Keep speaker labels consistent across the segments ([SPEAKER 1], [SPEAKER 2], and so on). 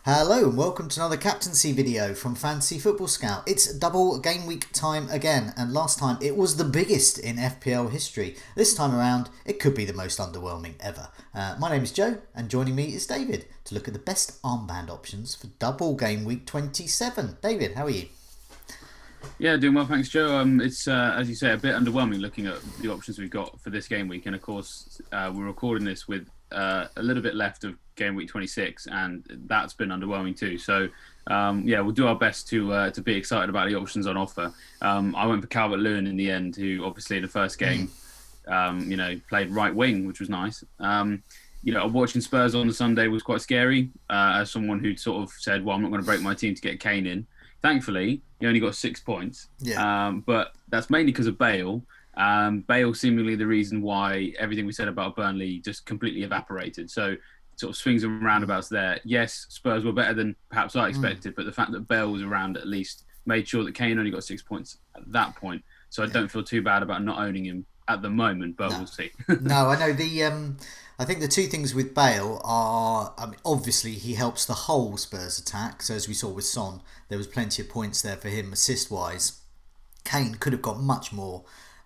[SPEAKER 1] Hello and welcome to another captaincy video from Fantasy Football Scout. It's double game week time again, and last time it was the biggest in FPL history. This time around it could be the most underwhelming ever. My name is Joe and joining me is David to look at the best armband options for double game week 27. David, how are you?
[SPEAKER 2] Yeah, doing well, thanks, Joe. It's as you say, a bit underwhelming looking at the options we've got for this game week, and of course, we're recording this with a little bit left of game week 26, and that's been underwhelming too. So, yeah, we'll do our best to be excited about the options on offer. I went for Calvert-Lewin in the end, who obviously in the first game, played right wing, which was nice. Watching Spurs on the Sunday was quite scary. As someone who'd sort of said, "Well, I'm not going to break my team to get Kane in." Thankfully, he only got 6 points.
[SPEAKER 1] Yeah.
[SPEAKER 2] But that's mainly because of Bale. Bale seemingly the reason why everything we said about Burnley just completely evaporated. So sort of swings and roundabouts there. Yes, Spurs were better than perhaps I expected, but the fact that Bale was around at least made sure that Kane only got 6 points at that point. So I don't feel too bad about not owning him at the moment, but we'll see.
[SPEAKER 1] No, I know I think the two things with Bale are, obviously he helps the whole Spurs attack. So as we saw with Son, there was plenty of points there for him assist wise. Kane could have got much more.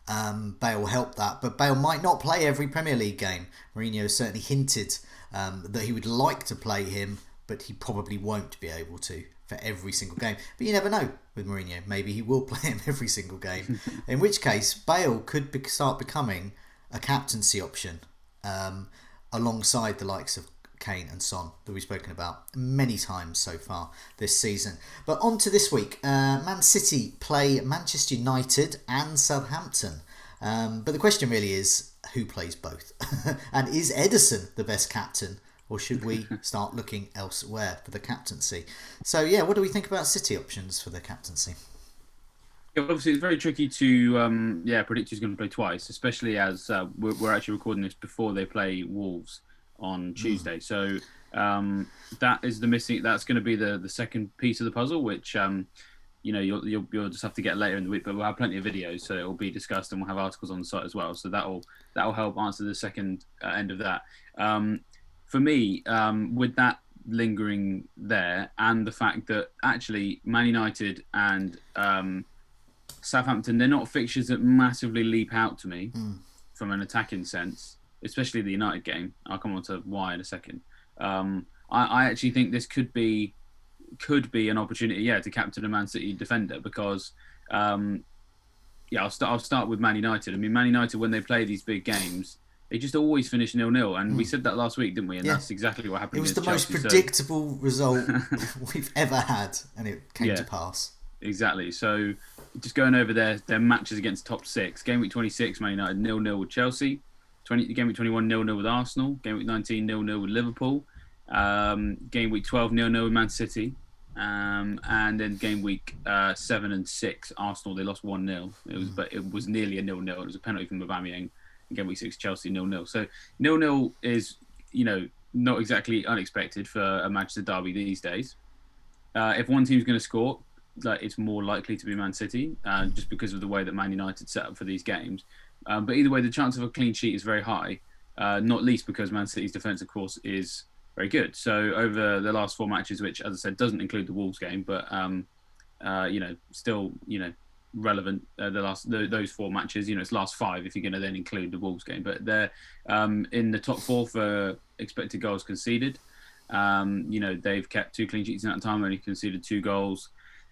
[SPEAKER 1] Bale helped that, but Bale might not play every Premier League game. Mourinho certainly hinted that he would like to play him, but he probably won't be able to for every single game. But you never know with Mourinho. Maybe he will play him every single game. In which case, Bale could start becoming a captaincy option alongside the likes of Kane and Son that we've spoken about many times so far this season. But on to this week. Man City play Manchester United and Southampton. But the question really is, who plays both? And is Ederson the best captain? Or should we start looking elsewhere for the captaincy? So yeah, what do we think about City options for the captaincy?
[SPEAKER 2] Yeah, obviously, it's very tricky to predict who's going to play twice, especially as we're actually recording this before they play Wolves on Tuesday. So that is the missing. That's going to be the second piece of the puzzle, which you'll just have to get later in the week. But we'll have plenty of videos, so it will be discussed, and we'll have articles on the site as well. So that'll help answer the second end of that. For me, with that lingering there, and the fact that actually Man United and Southampton, they're not fixtures that massively leap out to me from an attacking sense, especially the United game. I'll come on to why in a second. I actually think this could be an opportunity, to captain a Man City defender because, I'll start with Man United. I mean, Man United, when they play these big games, they just always finish 0-0, and we said that last week, didn't we? And that's exactly what happened.
[SPEAKER 1] It was the
[SPEAKER 2] against
[SPEAKER 1] most
[SPEAKER 2] Chelsea,
[SPEAKER 1] predictable result we've ever had, and it came to pass.
[SPEAKER 2] Exactly. So just going over their matches against top six. Game week 26, Man United 0-0 with Chelsea. Game week 21, 0-0 with Arsenal. Game week 19, 0-0 with Liverpool. Game week 12, 0-0 with Man City. And then game week 7 and 6, Arsenal, they lost 1-0. But it was nearly a 0-0. It was a penalty from Aubameyang. Game week 6, Chelsea 0-0. So 0-0 is, not exactly unexpected for a Manchester derby these days. If one team's going to score, it's more likely to be Man City, just because of the way that Man United set up for these games. But either way, the chance of a clean sheet is very high, not least because Man City's defence, of course, is very good. So over the last 4 matches, which, as I said, doesn't include the Wolves game, but still, relevant. Those 4 matches, it's last 5 if you're going to then include the Wolves game. But they're in the top 4 for expected goals conceded. They've kept 2 clean sheets in that time, only conceded 2 goals.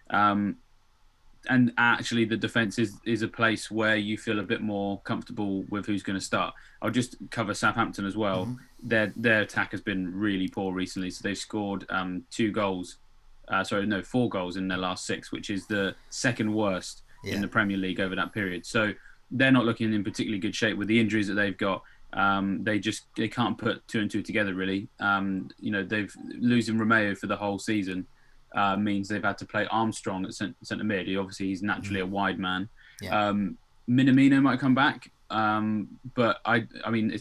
[SPEAKER 2] And actually, the defence is a place where you feel a bit more comfortable with who's going to start. I'll just cover Southampton as well. Their attack has been really poor recently, so they've scored 4 goals in their last 6, which is the second worst in the Premier League over that period. So they're not looking in particularly good shape with the injuries that they've got. They can't put 2 and 2 together really. They've losing Romeo for the whole season. Means they've had to play Armstrong at centre mid. Obviously, he's naturally a wide man. Minamino might come back, but I mean,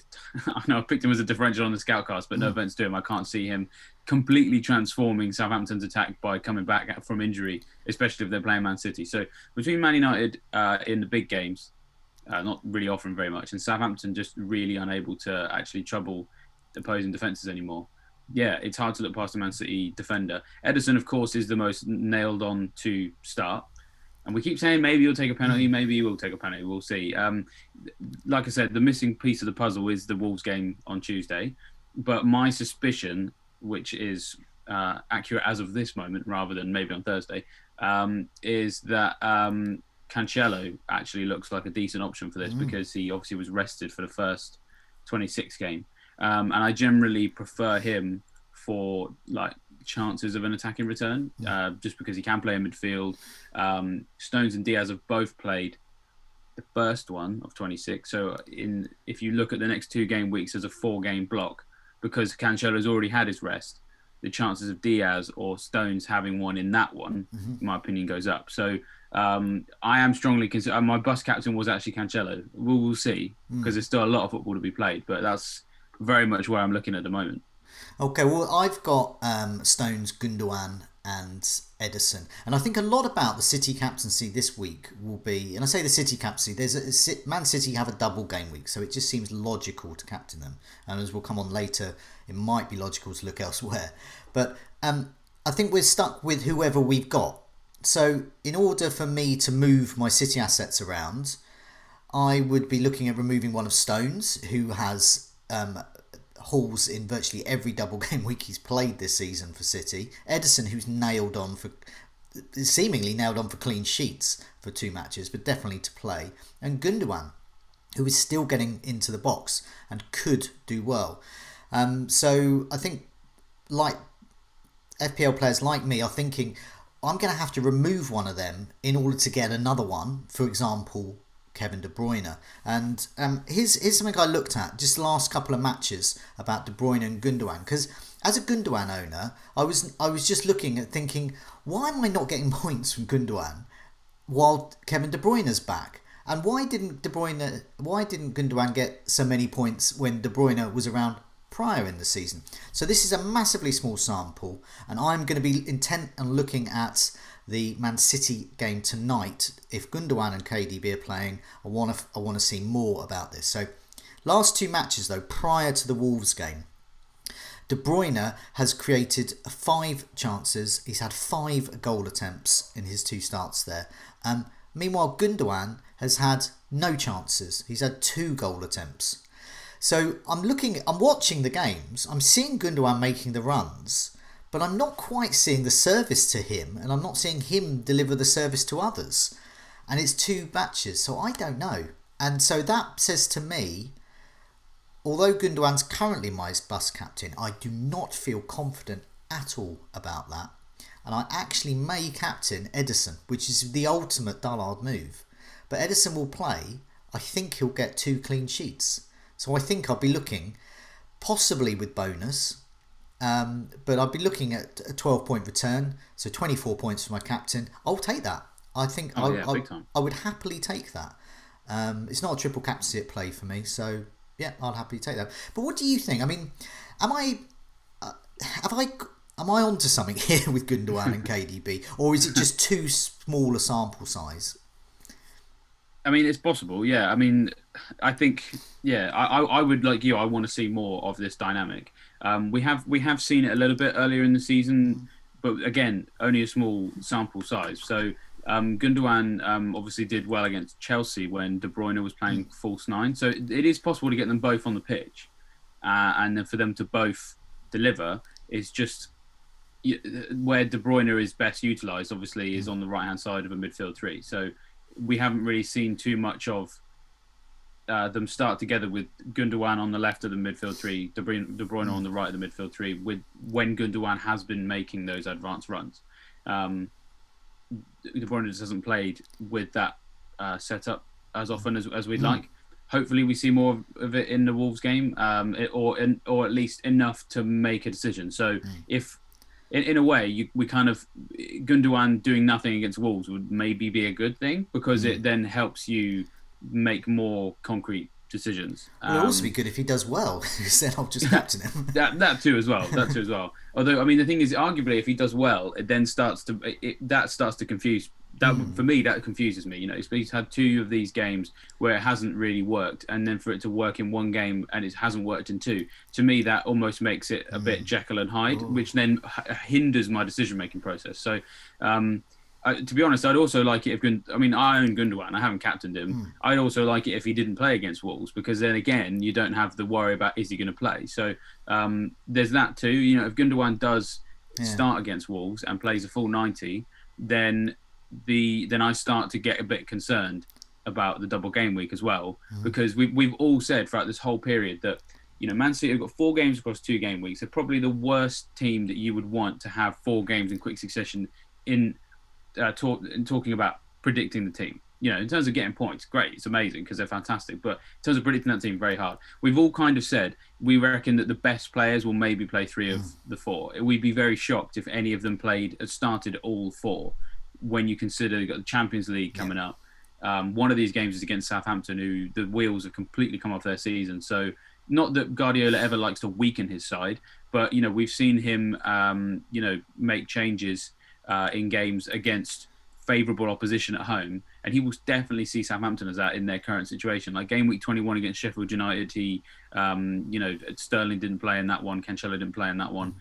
[SPEAKER 2] I know I picked him as a differential on the Scoutcast, but no offense to him, I can't see him completely transforming Southampton's attack by coming back from injury, especially if they're playing Man City. So between Man United in the big games, not really offering very much, and Southampton just really unable to actually trouble opposing defences anymore. yeah, it's hard to look past a Man City defender. Ederson, of course, is the most nailed on to start. And we keep saying maybe he'll take a penalty, maybe he will take a penalty. We'll see. Like I said, the missing piece of the puzzle is the Wolves game on Tuesday. But my suspicion, which is accurate as of this moment rather than maybe on Thursday, is that Cancelo actually looks like a decent option for this because he obviously was rested for the first 26 game. And I generally prefer him for like chances of an attacking return, just because he can play in midfield. Stones and Diaz have both played the first one of 26. So if you look at the next 2 game weeks as a 4-game block, because Cancelo's already had his rest, the chances of Diaz or Stones having one in that one, in my opinion, goes up. So I am strongly considering. My bus captain was actually Cancelo. We'll see, because there's still a lot of football to be played, but that's very much where I'm looking at the moment.
[SPEAKER 1] Okay, well, I've got Stones, Gundogan and Ederson. And I think a lot about the City captaincy this week will be, and I say the City captaincy, Man City have a double game week, so it just seems logical to captain them. And as we'll come on later, it might be logical to look elsewhere. But I think we're stuck with whoever we've got. So in order for me to move my City assets around, I would be looking at removing one of Stones, who has hauls in virtually every double game week he's played this season for City. Ederson, who's seemingly nailed on for clean sheets for 2 matches, but definitely to play. And Gundogan, who is still getting into the box and could do well. So I think, like FPL players like me are thinking, I'm going to have to remove one of them in order to get another one. For example, Kevin De Bruyne. And here's something I looked at just the last couple of matches about De Bruyne and Gundogan, because as a Gundogan owner, I was just looking at thinking, why am I not getting points from Gundogan while Kevin De Bruyne's back? And why didn't Gundogan get so many points when De Bruyne was around prior in the season? So this is a massively small sample, and I'm going to be intent on looking at the Man City game tonight. If Gundogan and KDB are playing, I want to see more about this. So last 2 matches though, prior to the Wolves game, De Bruyne has created 5 chances. He's had 5 goal attempts in his 2 starts there. Meanwhile, Gundogan has had no chances. He's had 2 goal attempts. So I'm watching the games. I'm seeing Gundogan making the runs, but I'm not quite seeing the service to him, and I'm not seeing him deliver the service to others. And it's 2 matches, so I don't know. And so that says to me, although Gundogan's currently my bus captain, I do not feel confident at all about that. And I actually may captain Ederson, which is the ultimate dullard move. But Ederson will play. I think he'll get 2 clean sheets. So I think I'll be looking, possibly with bonus, but I'll be looking at a 12-point return, so 24 points for my captain. I'll take that. I think I would happily take that. It's not a triple captaincy at play for me, so yeah, I'll happily take that. But what do you think? I mean, am I onto something here with Gundogan and KDB, or is it just too small a sample size?
[SPEAKER 2] I mean, it's possible, yeah. I mean, I think, yeah, I would, like you, I want to see more of this dynamic. We have seen it a little bit earlier in the season, but again, only a small sample size. So Gundogan obviously did well against Chelsea when De Bruyne was playing false 9. So it is possible to get them both on the pitch, and then for them to both deliver. Is just where De Bruyne is best utilised, obviously, is on the right-hand side of a midfield 3. So we haven't really seen too much of them start together with Gundogan on the left of the midfield 3, De Bruyne on the right of the midfield 3, when Gundogan has been making those advanced runs. De Bruyne just hasn't played with that setup as often as we'd like. Hopefully we see more of it in the Wolves game, or at least enough to make a decision. So if in a way, we kind of, Gundogan doing nothing against Wolves would maybe be a good thing, because it then helps you make more concrete decisions.
[SPEAKER 1] Well, it'll also be good if he does well. Then I'll just captain him.
[SPEAKER 2] That too as well. That too as well. Although, I mean, the thing is, arguably, if he does well, it then starts to confuse. That for me, that confuses me. You know, he's had 2 of these games where it hasn't really worked, and then for it to work in 1 game and it hasn't worked in 2. To me, that almost makes it a bit Jekyll and Hyde, which then hinders my decision-making process. So, to be honest, I'd also like it if I own Gundogan. I haven't captained him. I'd also like it if he didn't play against Wolves, because then again, you don't have the worry about is he going to play. So there's that too. You know, if Gundogan does start against Wolves and plays a full 90, then I start to get a bit concerned about the double game week as well, because we've all said throughout this whole period that, you know, Man City have got 4 games across 2 game weeks. They're probably the worst team that you would want to have 4 games in quick succession in talking about predicting the team. You know, in terms of getting points, great, it's amazing because they're fantastic. But in terms of predicting that team, very hard. We've all kind of said we reckon that the best players will maybe play 3 of the 4. We'd be very shocked if any of them started all 4. When you consider you've got the Champions League coming up, one of these games is against Southampton, who the wheels have completely come off their season. So not that Guardiola ever likes to weaken his side, but you know, we've seen him make changes in games against favourable opposition at home, and he will definitely see Southampton as that in their current situation. Like game week 21 against Sheffield United, he Sterling didn't play in that one, Cancelo didn't play in that one.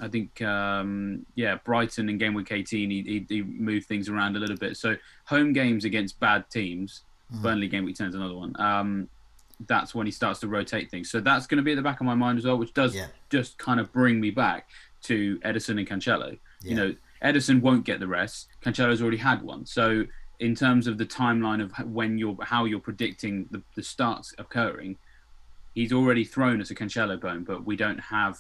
[SPEAKER 2] I think Brighton in game week 18 he moved things around a little bit. So home games against bad teams, Burnley game week 10 is another one. That's when he starts to rotate things. So that's going to be at the back of my mind as well, which does just kind of bring me back to Ederson and Cancelo. You know, Ederson won't get the rest. Cancelo's already had one. So in terms of the timeline of how you're predicting the starts occurring, he's already thrown us a Cancelo bone, but we don't have,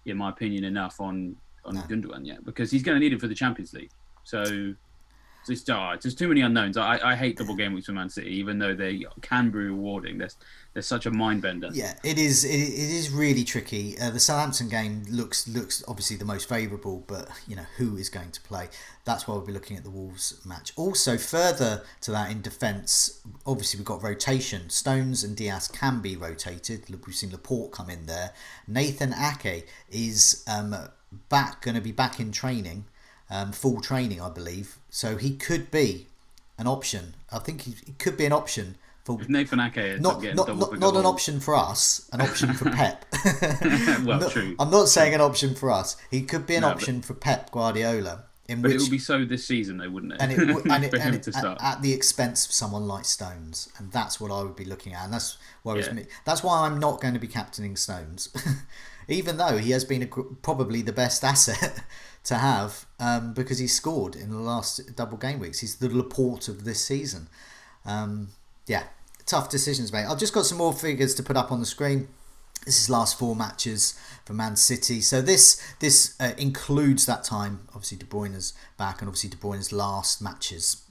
[SPEAKER 2] in my opinion, enough on Gundogan yet, because he's going to need it for the Champions League. So there's too many unknowns. I hate double game weeks for Man City, even though they can be rewarding. They're such a mind bender.
[SPEAKER 1] Yeah, it is. It is really tricky. The Southampton game looks obviously the most favourable, but you know who is going to play. That's why we'll be looking at the Wolves match. Also, further to that in defence, obviously we've got rotation. Stones and Diaz can be rotated. We've seen Laporte come in there. Nathan Ake is going to be back in training. Full training, I believe. So he could be an option. I think he could be an option for
[SPEAKER 2] if Nathan Ake
[SPEAKER 1] not an option for us, an option for Pep.
[SPEAKER 2] True.
[SPEAKER 1] I'm not saying an option for us. He could be an option for Pep Guardiola.
[SPEAKER 2] It would be so this season, though, wouldn't it?
[SPEAKER 1] And it
[SPEAKER 2] for him to start
[SPEAKER 1] at the expense of someone like Stones, and that's what I would be looking at. And that's worries me. That's why I'm not going to be captaining Stones, even though he has been probably the best asset to have, because he scored in the last double game weeks. He's the Laporte of this season. Tough decisions, mate. I've just got some more figures to put up on the screen. This is last 4 matches for Man City. So this includes that time. Obviously, De Bruyne's back, and obviously De Bruyne's last matches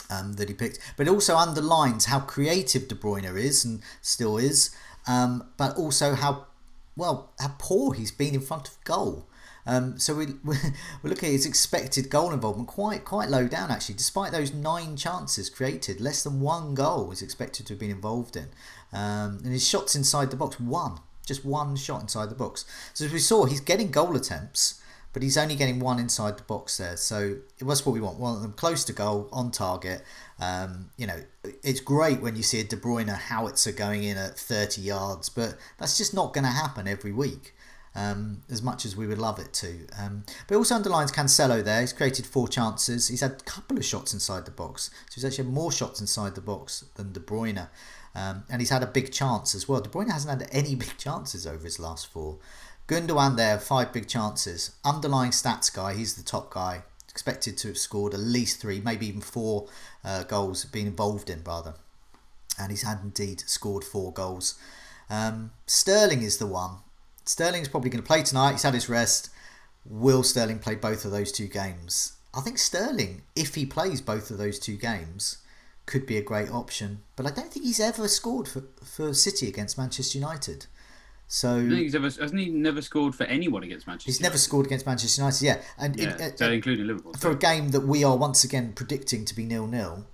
[SPEAKER 1] that he picked. But it also underlines how creative De Bruyne is and still is, but also how poor he's been in front of goal. So we're looking at his expected goal involvement quite low down actually. Despite those 9 chances created, less than 1 goal is expected to have been involved in. And his shots inside the box, just one shot inside the box. So as we saw, he's getting goal attempts, but he's only getting 1 inside the box there. So that's what we want. One of them close to goal, on target. It's great when you see a De Bruyne howitzer going in at 30 yards, but that's just not going to happen every week. As much as we would love it to. But it also underlines Cancelo there. He's created 4 chances. He's had a couple of shots inside the box. So he's actually had more shots inside the box than De Bruyne. And he's had a big chance as well. De Bruyne hasn't had any big chances over his last 4. Gundogan there, 5 big chances. Underlying stats guy, he's the top guy. Expected to have scored at least 3, maybe even 4 goals, been involved in rather. And he's had indeed scored 4 goals. Sterling is the one. Sterling's probably going to play tonight. He's had his rest. Will Sterling play both of those 2 games? I think Sterling, if he plays both of those 2 games, could be a great option. But I don't think he's ever scored for City against Manchester United. So
[SPEAKER 2] I think hasn't he never scored for anyone against Manchester United?
[SPEAKER 1] He's never scored against Manchester United, yeah.
[SPEAKER 2] So including Liverpool.
[SPEAKER 1] For a game that we are once again predicting to be 0-0,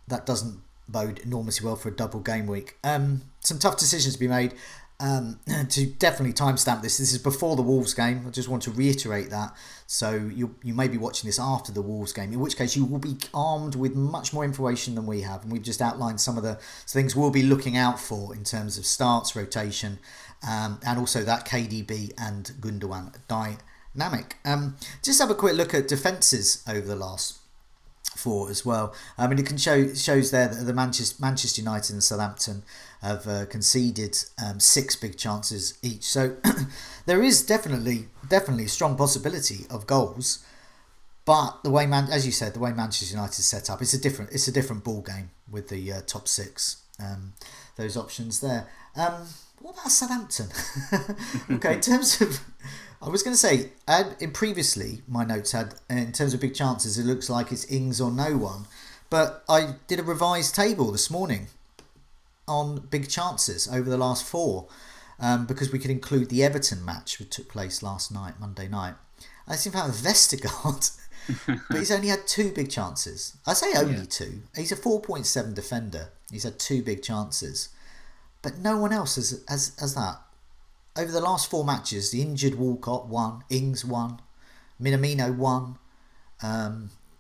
[SPEAKER 1] that doesn't bode enormously well for a double game week. Some tough decisions to be made. To definitely timestamp this. This is before the Wolves game. I just want to reiterate that. So you may be watching this after the Wolves game, in which case you will be armed with much more information than we have, and we've just outlined some of the things we'll be looking out for in terms of starts, rotation, and also that KDB and Gundogan dynamic. Just have a quick look at defences over the last 4 as well. I mean, it can shows there that the Manchester United and Southampton have conceded 6 big chances each. So there is definitely a strong possibility of goals. But the way as you said, the way Manchester United is set up, it's a different ball game with the top 6. Those options there. What about Southampton? Okay, in terms of, I was going to say, in previously my notes had, in terms of big chances, it looks like it's Ings or no one. But I did a revised table this morning on big chances over the last 4, because we could include the Everton match which took place last night, Monday night. I think about Vestergaard, but he's only had 2 big chances. I say only 2. He's a 4.7 defender. He's had 2 big chances, but no one else has that. Over the last 4 matches, the injured Walcott won, Ings won, Minamino won.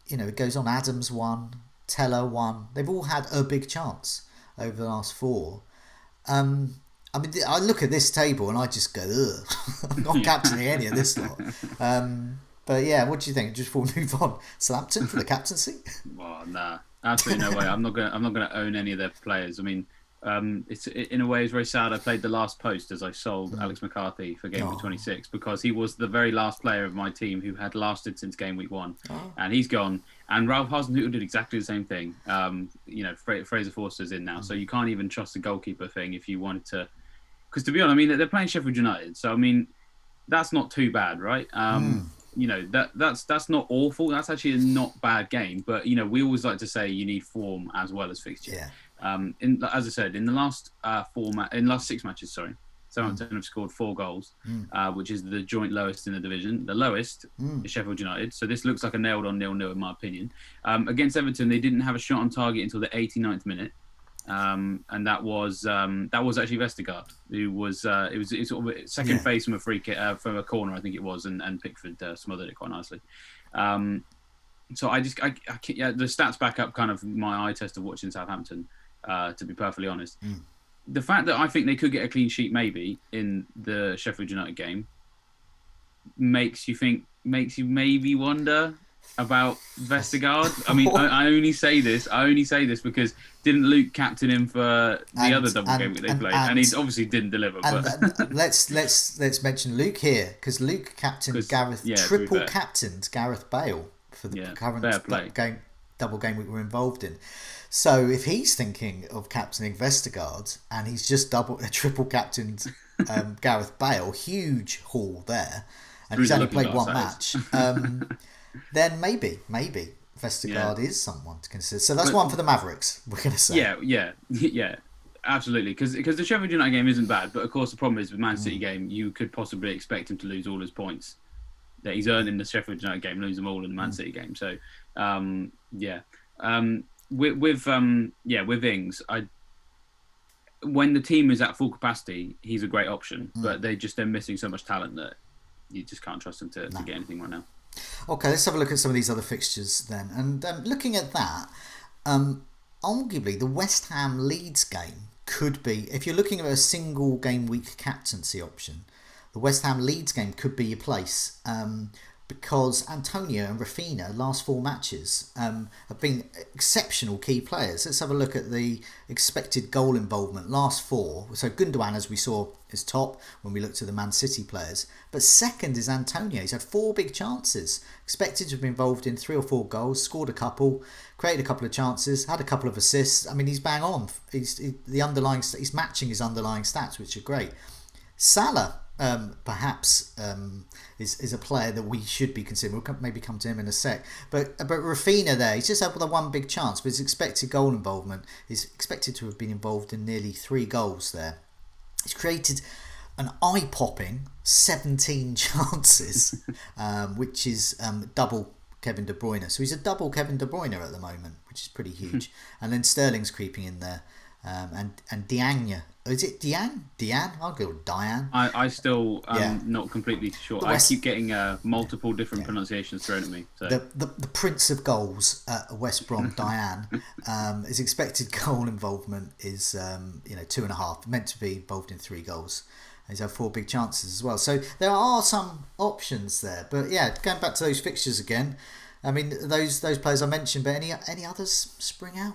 [SPEAKER 1] It goes on. Adams won, Teller won. They've all had a big chance over the last 4. I mean, I look at this table and I just go, ugh. I'm not captaining any of this lot. But yeah, what do you think? Just before we move on, Southampton for the captaincy?
[SPEAKER 2] Well, nah, absolutely no way. I'm not gonna own any of their players. I mean, it's in a way it's very sad. I played the last post as I sold Alex McCarthy for game week 26 because he was the very last player of my team who had lasted since game week 1, and he's gone. And Ralph Hasenhüttl did exactly the same thing. Fraser Forster's in now, so you can't even trust the goalkeeper thing if you wanted to. Because to be honest, I mean they're playing Sheffield United, so I mean that's not too bad, right? That's not awful. That's actually a not bad game. But we always like to say you need form as well as fixture.
[SPEAKER 1] Yeah.
[SPEAKER 2] As I said, in the last last 6 matches, Southampton have scored 4 goals, which is the joint lowest in the division. The lowest is Sheffield United. So this looks like a nailed-on 0-0 in my opinion. Against Everton, they didn't have a shot on target until the 89th minute, and that was actually Vestergaard, who was it was sort of a second face from a free kick from a corner, I think it was, and Pickford smothered it quite nicely. So I can't, the stats back up kind of my eye test of watching Southampton. To be perfectly honest, the fact that I think they could get a clean sheet maybe in the Sheffield United game makes you maybe wonder about Vestergaard. I mean, I only say this because didn't Luke captain him for the other double game that they played, and he obviously didn't deliver. But
[SPEAKER 1] let's mention Luke here, because Luke captained Gareth, captained Gareth Bale for the current double game we were involved in. So if he's thinking of captaining Vestergaard and he's just triple captained Gareth Bale, huge haul there, and he's only played 1 match, then maybe Vestergaard is someone to consider. So that's one for the Mavericks, we're going to say.
[SPEAKER 2] Yeah, absolutely. Because the Sheffield United game isn't bad, but of course the problem is with Man City game, you could possibly expect him to lose all his points that he's earned in the Sheffield United game, lose them all in the Man City game. So, with Ings, when the team is at full capacity, he's a great option, but they're missing so much talent that you just can't trust them to get anything right now.
[SPEAKER 1] Okay, let's have a look at some of these other fixtures then. And looking at that, arguably the West Ham Leeds game could be, if you're looking at a single game week captaincy option, the West Ham Leeds game could be your place, because Antonio and Rafinha, last 4 matches, have been exceptional key players. Let's have a look at the expected goal involvement. Last 4, so Gundogan, as we saw, is top when we looked at the Man City players, but second is Antonio. He's had 4 big chances, expected to be involved in 3 or 4 goals, scored a couple, created a couple of chances, had a couple of assists. I mean, he's bang on. He's matching his underlying stats, which are great. Salah, perhaps is a player that we should be considering. We'll maybe come to him in a sec. But Rafinha there, he's just had the 1 big chance, but his expected goal involvement is expected to have been involved in nearly 3 goals there. He's created an eye-popping 17 chances, which is double Kevin De Bruyne. So he's a double Kevin De Bruyne at the moment, which is pretty huge. And then Sterling's creeping in there. And Diagne. Is it Diane? I'll go with Diane.
[SPEAKER 2] I still not completely sure. I keep getting multiple different pronunciations thrown at me. So.
[SPEAKER 1] The Prince of Goals at West Brom, Diane, his expected goal involvement is 2.5. Meant to be involved in 3 goals. He's had 4 big chances as well. So there are some options there. But yeah, going back to those fixtures again. I mean, those players I mentioned, but any others spring out?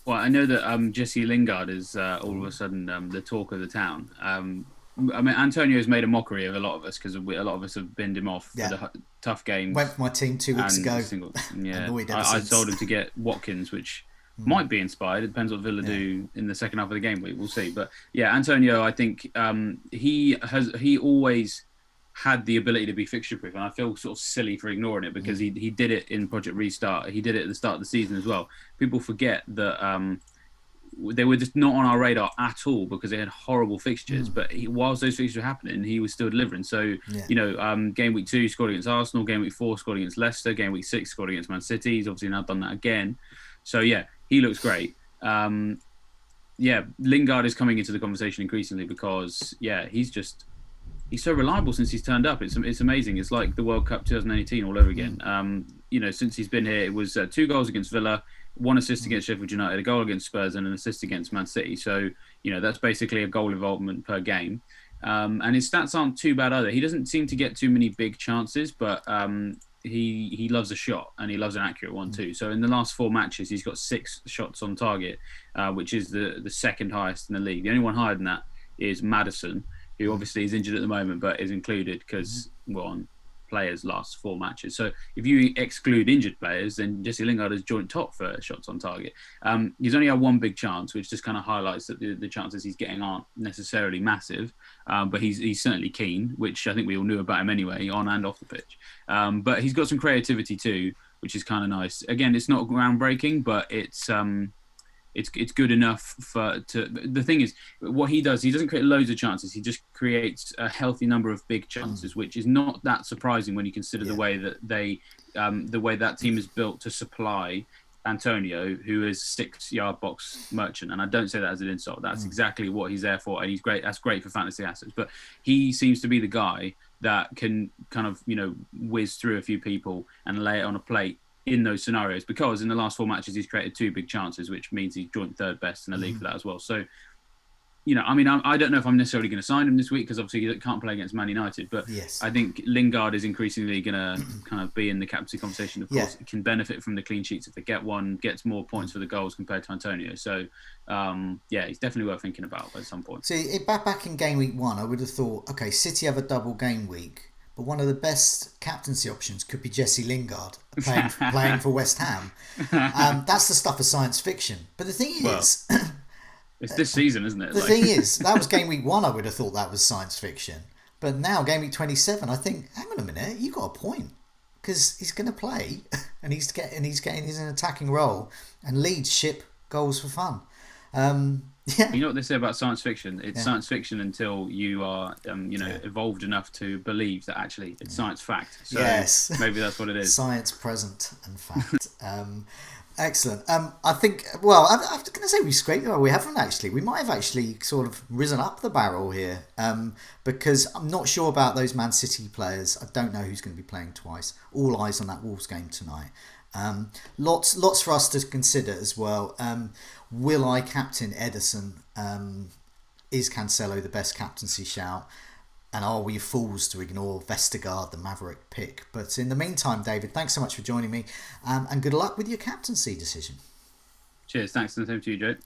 [SPEAKER 2] Well, I know that Jesse Lingard is all of a sudden the talk of the town. I mean, Antonio's made a mockery of a lot of us because a lot of us have binned him off for the tough games.
[SPEAKER 1] Went for my team 2 weeks ago.
[SPEAKER 2] I told him to get Watkins, which might be inspired. It depends what Villa do in the second half of the game week. We'll see. But yeah, Antonio, I think he always had the ability to be fixture proof, and I feel sort of silly for ignoring it because he did it in Project Restart. He did it at the start of the season as well. People forget that they were just not on our radar at all because they had horrible fixtures. But whilst those fixtures were happening, he was still delivering. So game week 2 scored against Arsenal, game week 4 scored against Leicester, game week 6 scored against Man City. He's obviously now done that again. So yeah, he looks great. Lingard is coming into the conversation increasingly because he's so reliable since he's turned up. It's amazing. It's like the World Cup 2018 all over again. Since he's been here, it was 2 goals against Villa, 1 assist against Sheffield United, a goal against Spurs, and an assist against Man City. So, that's basically a goal involvement per game. And his stats aren't too bad either. He doesn't seem to get too many big chances, but he loves a shot, and he loves an accurate one too. So in the last 4 matches, he's got 6 shots on target, which is the second highest in the league. The only one higher than that is Maddison, who obviously is injured at the moment, but is included because we're on players' last 4 matches. So if you exclude injured players, then Jesse Lingard is joint top for shots on target. He's only had 1 big chance, which just kind of highlights that the chances he's getting aren't necessarily massive, but he's certainly keen, which I think we all knew about him anyway, on and off the pitch. But he's got some creativity too, which is kind of nice. Again, it's not groundbreaking, but it's good enough the thing is, what he does, he doesn't create loads of chances, he just creates a healthy number of big chances, which is not that surprising when you consider the way that the way that team is built to supply Antonio, who is 6-yard box merchant. And I don't say that as an insult, that's exactly what he's there for, and he's great. That's great for fantasy assets, but he seems to be the guy that can kind of whiz through a few people and lay it on a plate in those scenarios, because in the last 4 matches he's created 2 big chances, which means he's joint 3rd best in the league for that as well. So I don't know if I'm necessarily going to sign him this week because obviously he can't play against Man United, but I think Lingard is increasingly going to kind of be in the captaincy conversation. Of course, he can benefit from the clean sheets if they get one, gets more points for the goals compared to Antonio. So he's definitely worth thinking about at some point.
[SPEAKER 1] See, back in game week 1, I would have thought, okay, City have a double game week, but one of the best captaincy options could be Jesse Lingard playing for West Ham. That's the stuff of science fiction. But the thing is...
[SPEAKER 2] It's this season, isn't it?
[SPEAKER 1] The thing is, that was game week 1, I would have thought that was science fiction. But now, game week 27, I think, hang on a minute, you got a point. Because he's going to play, and he's in an attacking role, and Leeds ship goals for fun.
[SPEAKER 2] You know what they say about science fiction? It's science fiction until you are, evolved enough to believe that actually it's science fact. So maybe that's what it is.
[SPEAKER 1] Science present and fact. Excellent. I think, well, I'm going to say we scraped it. We haven't actually. We might have actually sort of risen up the barrel here, because I'm not sure about those Man City players. I don't know who's going to be playing twice. All eyes on that Wolves game tonight. Lots for us to consider as well. Will I captain Ederson? Is Cancelo the best captaincy shout? And are we fools to ignore Vestergaard, the Maverick pick? But in the meantime, David, thanks so much for joining me, and good luck with your captaincy decision.
[SPEAKER 2] Cheers. Thanks, and the same to you, Joe.